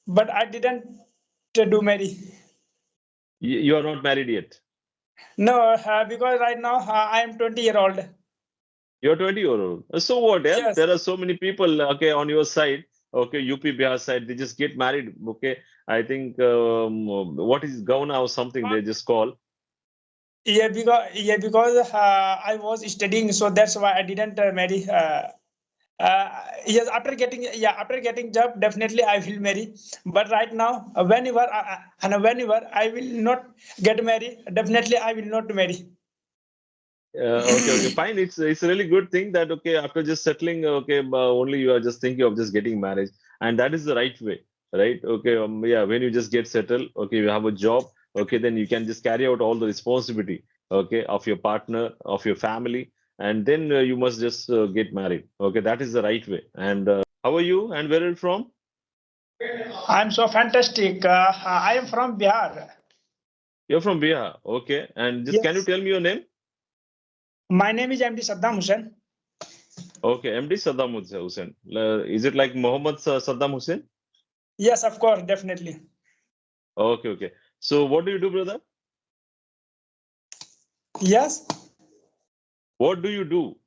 but I didn't do marry. You are not married yet. No, because right now I am 20-year-old. You're 20-year-old. So what? Yeah, Yes. there are so many people. Okay, on your side. Okay, UP Bihar side, they just get married. Okay, I think what is Gauna or something they just call. Yeah, because I was studying, so that's why I didn't marry. Yes, after getting job, definitely I will marry. But right now, whenever I will not get married, definitely I will not marry. Okay, fine. It's a really good thing that okay, after just settling, okay, only you are just thinking of just getting married, and that is the right way, right? Okay, yeah, when you just get settled, okay, you have a job, okay, then you can just carry out all the responsibility, okay, of your partner, of your family, and then you must just get married. Okay, that is the right way. And how are you? And where are you from? I'm so fantastic. I am from Bihar. You're from Bihar, okay. And just can you Yes. tell me your name? My name is MD Saddam Hussain. Okay, MD Saddam Hussain. Is it like Mohammed Saddam Hussain? Yes, of course, definitely. Okay. So what do you do, brother? Yes. What do you do?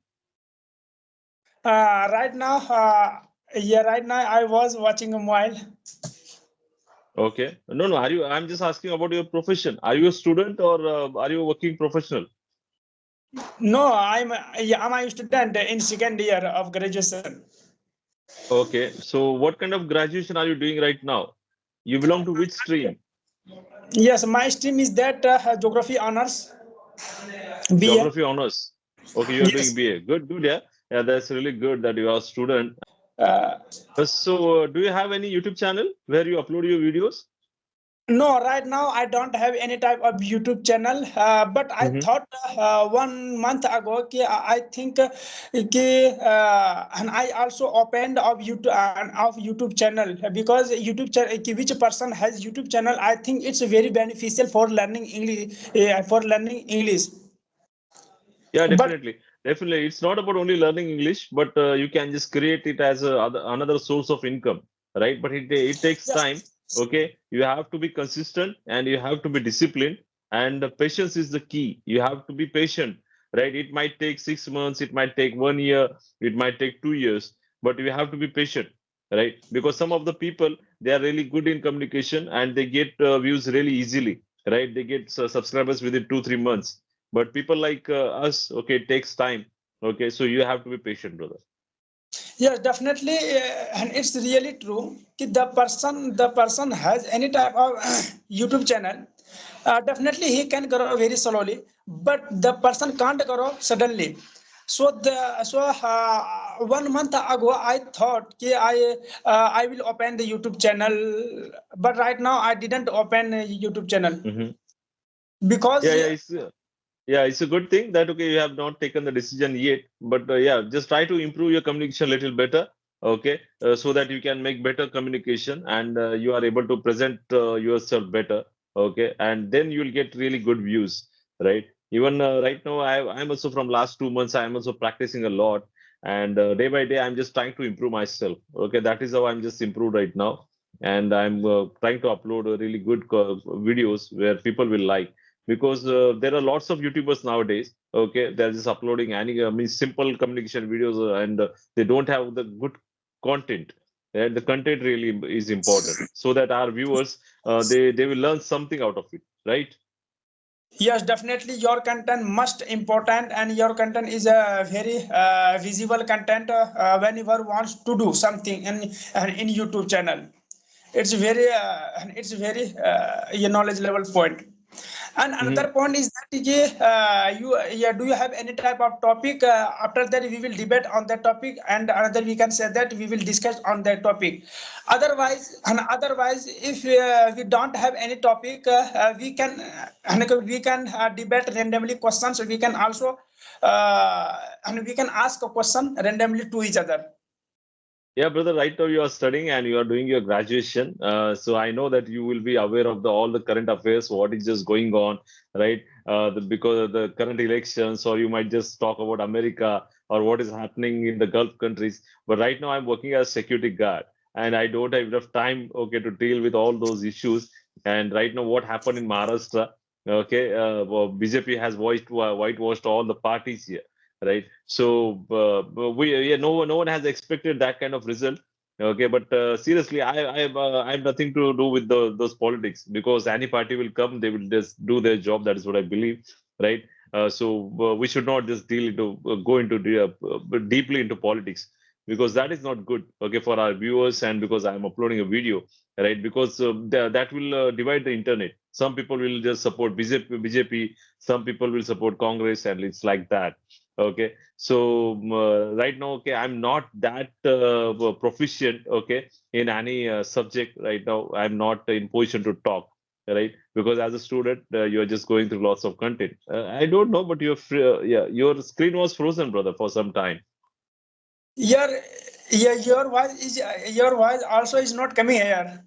Right now, right now I was watching a mobile. Okay. No. I'm just asking about your profession. Are you a student or are you a working professional? No, I'm a student in second year of graduation. Okay. So what kind of graduation are you doing right now? You belong to which stream? Yes, my stream is that geography honors BA. Geography honors. Okay, you are doing Yes. BA. Good, yeah. Yeah, that's really good that you are a student. Uh, So do you have any YouTube channel where you upload your videos? no, right now I don't have any type of YouTube channel. But I Mm-hmm. thought 1 month ago, I think, and I also opened of YouTube channel because YouTube channel, which person has YouTube channel, I think it's very beneficial for learning English. Yeah, But definitely. Definitely. It's not about only learning English, but you can just create it as another source of income, right? But it takes yes, time. Okay. You have to be consistent and you have to be disciplined. And patience is the key. You have to be patient, right? It might take 6 months, it might take 1 year, it might take 2 years, but you have to be patient, right? Because some of the people, they are really good in communication and they get views really easily, right? They get subscribers within 2, 3 months, but people like us, okay, it takes time. Okay, so you have to be patient, brother. yes, definitely, and it's really true. The person has any type of YouTube channel. Definitely, he can grow very slowly, but the person can't grow suddenly. So 1 month ago, I thought I will open the YouTube channel, but right now I didn't open a YouTube channel Hmm. because Yeah, it's a good thing that okay, you have not taken the decision yet, but yeah, just try to improve your communication a little better, okay, so that you can make better communication and you are able to present yourself better, okay, and then you'll get really good views, right? Even right now, I'm also from last 2 months, I'm also practicing a lot, and day by day, I'm just trying to improve myself. Okay, that is how I'm just improved right now, and I'm trying to upload really good videos where people will like, because there are lots of YouTubers nowadays. Okay, they're just uploading any means simple communication videos, and they don't have the good content. And the content really is important, so that our viewers they will learn something out of it, right? yes, definitely your content must important, and your content is a very visible content whenever wants to do something in YouTube channel. It's very knowledge level point. And Hmm. another point is that do you have any type of topic? After that, we will debate on that topic, and another we can say that we will discuss on that topic. Otherwise, if we don't have any topic, we can debate randomly questions. We can also and we can ask a question randomly to each other. Yeah, brother, right now you are studying and you are doing your graduation. So I know that you will be aware of all the current affairs, what is just going on, right? Because of the current elections, or you might just talk about America or what is happening in the Gulf countries. But right now I'm working as security guard. and I don't have enough time, okay, to deal with all those issues. And right now, what happened in Maharashtra? Okay, well, BJP has whitewashed all the parties here, right? So yeah, no one has expected that kind of result. Okay, but seriously, I have nothing to do with those politics, because any party will come, they will just do their job. That is what I believe, right? So we should not just go into deeply into politics, because that is not good, okay, for our viewers, and because I am uploading a video, right? Because that will divide the internet. Some people will just support BJP, some people will support Congress, and it's like that. Okay, so right now, okay, I'm not that proficient, okay, in any subject right now. I'm not in position to talk, right? Because as a student, you're just going through lots of content. I don't know, but yeah, your screen was frozen, brother, for some time. Your your voice also is not coming here.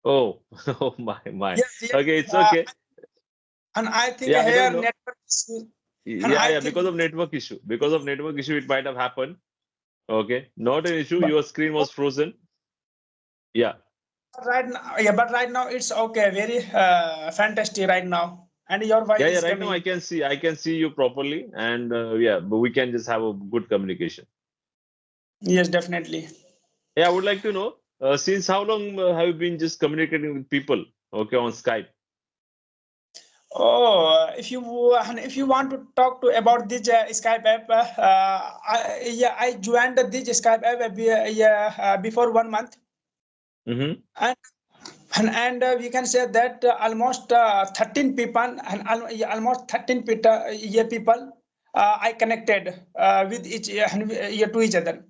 Oh, oh my. Yes, yes. Okay, it's okay. And I think Yeah, I here don't know. network issue. And Yeah, I yeah, think because of network issue. Because of network issue, it might have happened. Okay, not an issue. Your screen was frozen. Yeah. but right now it's okay. Very fantastic right now. And your voice Yeah, yeah. is Right now, coming. I can see you properly, and yeah, but we can just have a good communication. Yes, definitely. Yeah, I would like to know, since how long have you been just communicating with people, okay, on Skype? Oh, if you want to talk to about this Skype app, I joined this Skype app before 1 month, Mm-hmm. and we can say that almost 13 people almost 13 people I connected with to each other,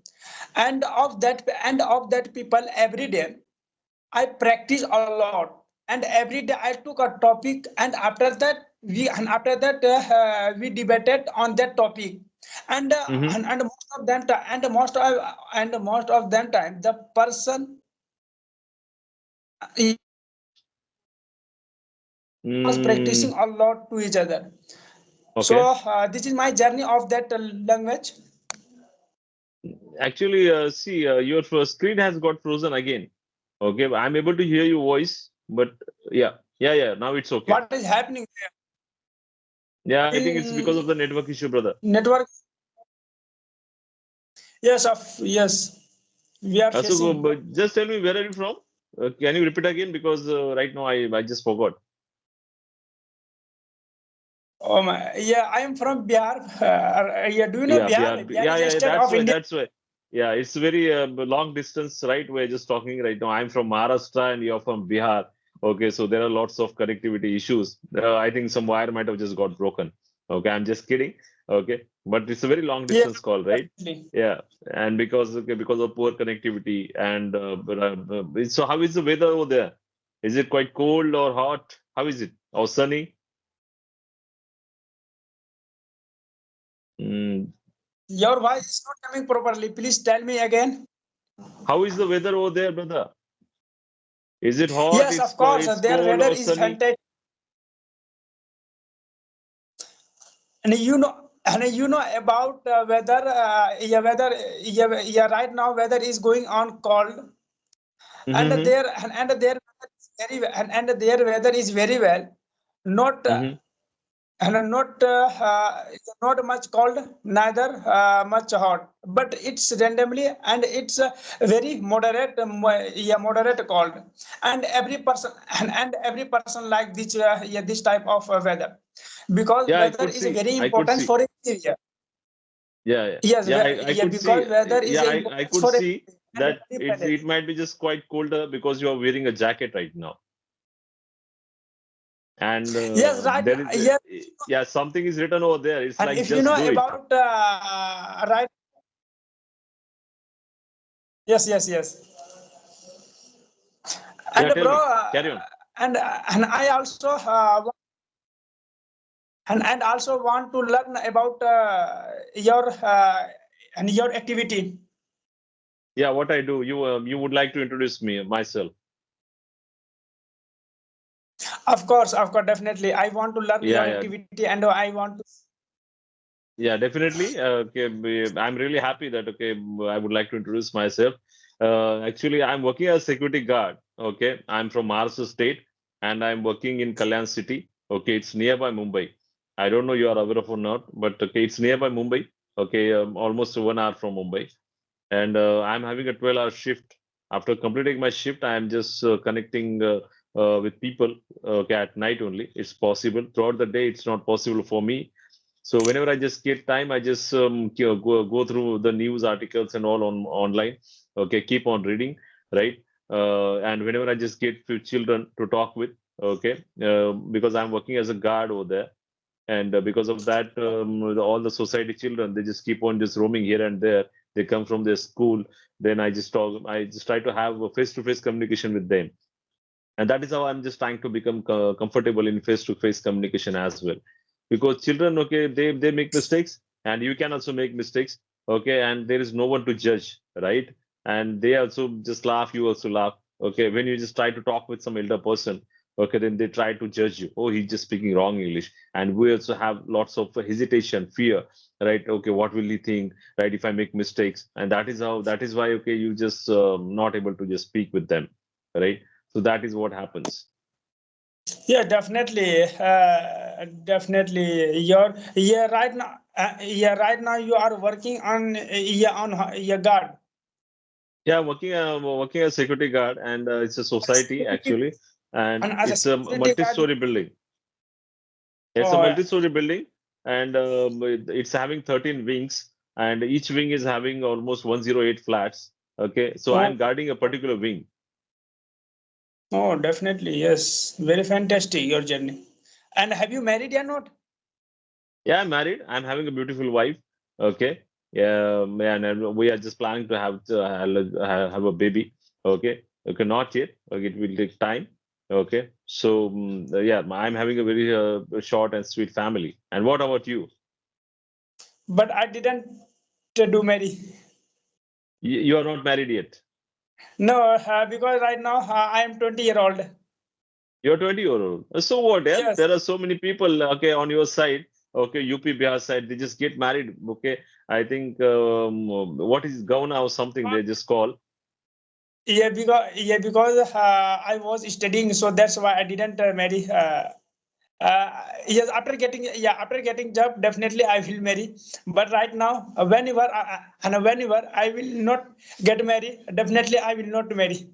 and of that people every day I practice a lot, and every day I took a topic, and after that we debated on that topic, Mm-hmm. and most of them and most of them time the person was practicing Mm, a lot to each other. So okay. this is my journey of that language. Actually, see, your screen has got frozen again. Okay, I'm able to hear your voice, but yeah. Now it's okay. What is happening there? Yeah, I think it's because In of the network issue, brother. network? Yes, we are facing. But just tell me, where are you from? Can you repeat again? Because right now I just forgot. Oh my, yeah, I am from Bihar. Yeah, do you know Yeah, Bihar? Bihar is a yeah. state of India. That's why. Yeah, it's very long distance, right? We're just talking right now. I'm from Maharashtra and you're from Bihar. Okay, so there are lots of connectivity issues. I think some wire might have just got broken. Okay, I'm just kidding. Okay, but it's a very long Yes, distance call, right? definitely. Yeah, and because of poor connectivity and so how is the weather over there? Is it quite cold or hot? How is it? Or sunny? Mm. Your voice is not coming properly. Please tell me again. How is the weather over there, brother? Is it hot? Yes, of course. It's Their cold weather or is sunny? fantastic, and you know about weather. Right now weather is going on cold, and Mm-hmm. their weather is their weather is very well, not Mm-hmm. and not much cold, neither much hot, but it's randomly, and it's very moderate, moderate cold, and every person like this type of weather, because Yeah, I weather could is see. very I could important see. for a area. Yes, I could see. because weather is I important could for a see and that every planet. it might be just quite colder because you are wearing a jacket right now. And Yes, right now, there is yes, yeah, something is written over there. It's and like if you just know do it. about right, yes. Yeah, And tell bro, me. Carry on. and I also and also want to learn about your and your activity. Yeah, what I do. You would like to introduce me myself. Of course, definitely. I want to learn your Yeah. activity, and I want to. Yeah, definitely. Okay, I'm really happy that okay, I would like to introduce myself. Actually, I'm working as security guard. Okay, I'm from Maharashtra state, and I'm working in Kalyan city. Okay, it's nearby Mumbai. I don't know you are aware of or not, but okay, it's nearby Mumbai. Okay, almost 1 hour from Mumbai, and I'm having a 12-hour shift. After completing my shift, I'm just connecting with people. Okay, at night only. It's possible. Throughout the day, it's not possible for me. So whenever I just get time, I just go through the news articles and all on online. Okay, keep on reading, right? And whenever I just get few children to talk with, okay, because I'm working as a guard over there, and because of that, all the society children, they just keep on just roaming here and there. They come from their school. Then I just talk. I just try to have a face-to-face communication with them, and that is how I'm just trying to become comfortable in face-to-face communication as well, because children, okay, they make mistakes, and you can also make mistakes, okay, and there is no one to judge, right? And they also just laugh, you also laugh, okay, when you just try to talk with some elder person, okay, then they try to judge you. Oh, he's just speaking wrong English, and we also have lots of hesitation, fear, right? Okay, what will he think, right, if I make mistakes? And that is why, okay, you just not able to just speak with them, right? So that is what happens. Yeah, definitely. Definitely. Right now. Right now you are working on your guard. Yeah, working as security guard, and it's a society actually, and And as a it's a security guard. multi-story building. It's a Oh, multi-story building, and it's having 13 wings, and each wing is having almost 108 flats. Okay, so oh, I'm guarding a particular wing. oh, definitely. Yes. Very fantastic, your journey. And have you married or not? Yeah, I'm married. I'm having a beautiful wife. Okay. Yeah, and we are just planning to have a baby. Okay. Okay, not yet. Okay, it will take time. Okay. So yeah, I'm having a very short and sweet family. And what about you? But I didn't do marry. You are not married yet. No, because right now I am 20-year-old. You're 20-year-old. So what? Yeah, Yes. there are so many people. Okay, on your side. Okay, UP Bihar side, they just get married. Okay, I think what is Gauna or something they just call. Yeah, because I was studying, so that's why I didn't marry. Yes, after getting job, definitely I will marry. But right now, whenever I will not get married, definitely I will not marry.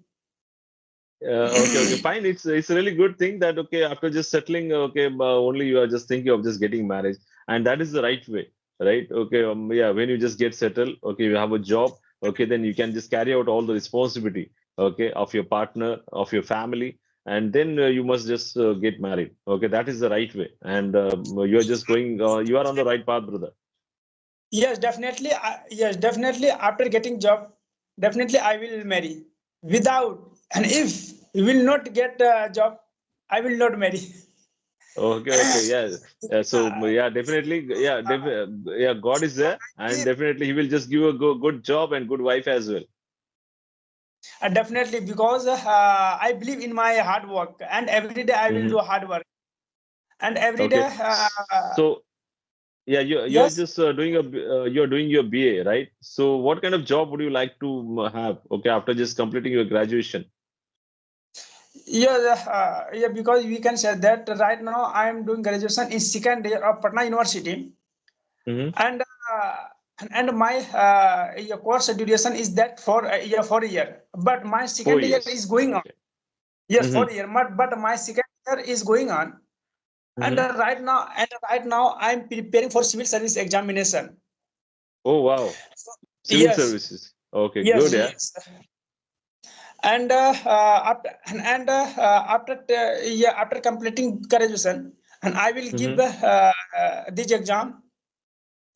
Okay, fine. It's a really good thing that okay, after just settling, okay, only you are just thinking of just getting married, and that is the right way, right? Okay, yeah, when you just get settled, okay, you have a job, okay, then you can just carry out all the responsibility, okay, of your partner, of your family, and then you must just get married. Okay, that is the right way, and you are just going, you are on the right path, brother. Yes, definitely. Yes, definitely. After getting job, definitely I will marry. Without and if you will not get a job, I will not marry. Okay, yeah. So yeah, definitely, yeah. God is there, and definitely He will just give you a good job and good wife as well. Definitely, because I believe in my hard work, and every day I will do Hmm. hard work, and every day. Okay. So yeah, you're Yes. just you're doing your BA, right? So what kind of job would you like to have? Okay, after just completing your graduation. Yeah, because we can say that right now I am doing graduation in second year of Patna University, Hmm. and my course duration is that for a year. But my Four second year is years. going on. Okay. Yes, Hmm. 4 year. But my second year is going on, and Hmm. right now I'm preparing for civil service examination. Oh wow, So, civil yes, services. Okay, yes, good. Yeah. yes. And after completing graduation, and I will give Hmm. this exam.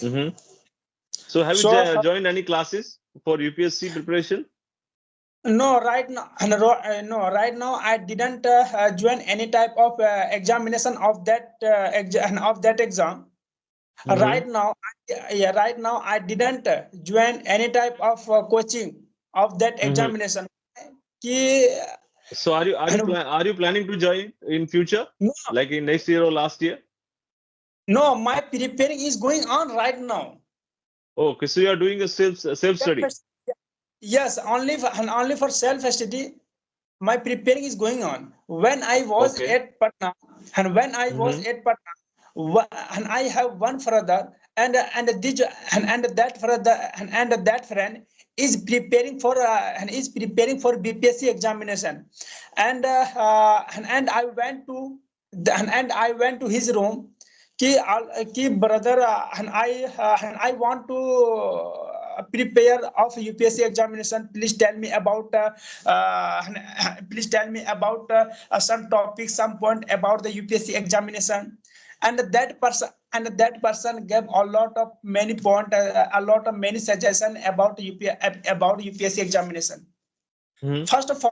Hmm. So have you So joined any classes for UPSC preparation? no, right now, no, right now I didn't join any type of examination of that exam. Hmm. Right now I didn't join any type of coaching of that Hmm. examination. कि, So and are you planning to join in future, no, like in next year or last year? no, my preparing is going on right now. Okay, so you are doing a self study. Yes, only for self-study. My preparing is going on. When I was Okay. at Patna, and when I was Mm-hmm. at Patna, and I have one brother, and this and that brother and that friend is preparing for BPSC examination, and I went to and I went to his room. Ki brother, and I want to prepare of UPSC examination. Please tell me about please tell me about some topic, some point about the UPSC examination. And that person gave a lot of many point, a lot of many suggestion about about UPSC examination. Mm-hmm. First of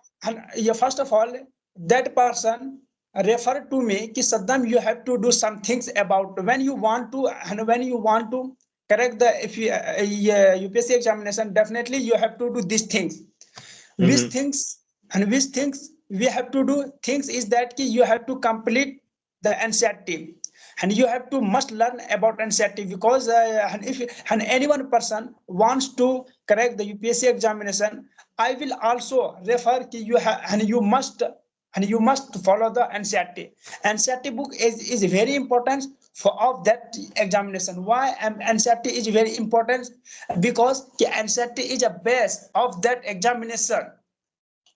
all, that person referred to me कि Saddam, you have to do some things about when you want to correct the if you, UPSC examination. Definitely you have to do these things. Which Mm-hmm. things which things we have to do? Things is that you have to complete the NCERT, and you have to must learn about NCERT, because and any one person wants to correct the UPSC examination, I will also refer to you and you must follow the NCERT. NCERT book is very important for of that examination. Why NCERT is very important? Because the NCERT is a base of that examination.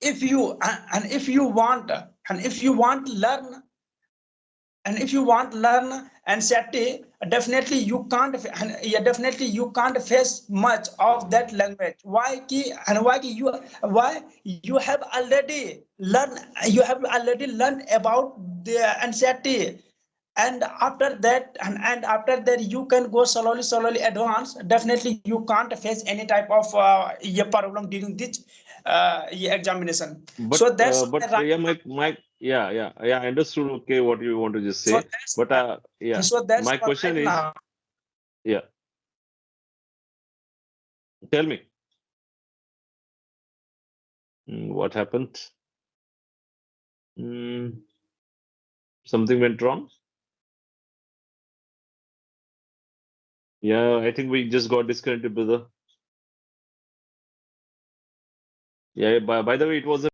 If you and if you want and if you want to learn and if you want to learn anxiety, definitely you can't yeah, definitely you can't face much of that language. Why you have already learned about the anxiety, and after that you can go slowly advance. Definitely you can't face any type of problem during this examination. But So that's why but right yeah, now. I understood. Okay, what you want to just So say. that's But why, yeah, so that's my why question right is, now. yeah, tell me, what happened? Mm, something went wrong? Yeah, I think we just got disconnected, brother. Yeah, by the way, it was a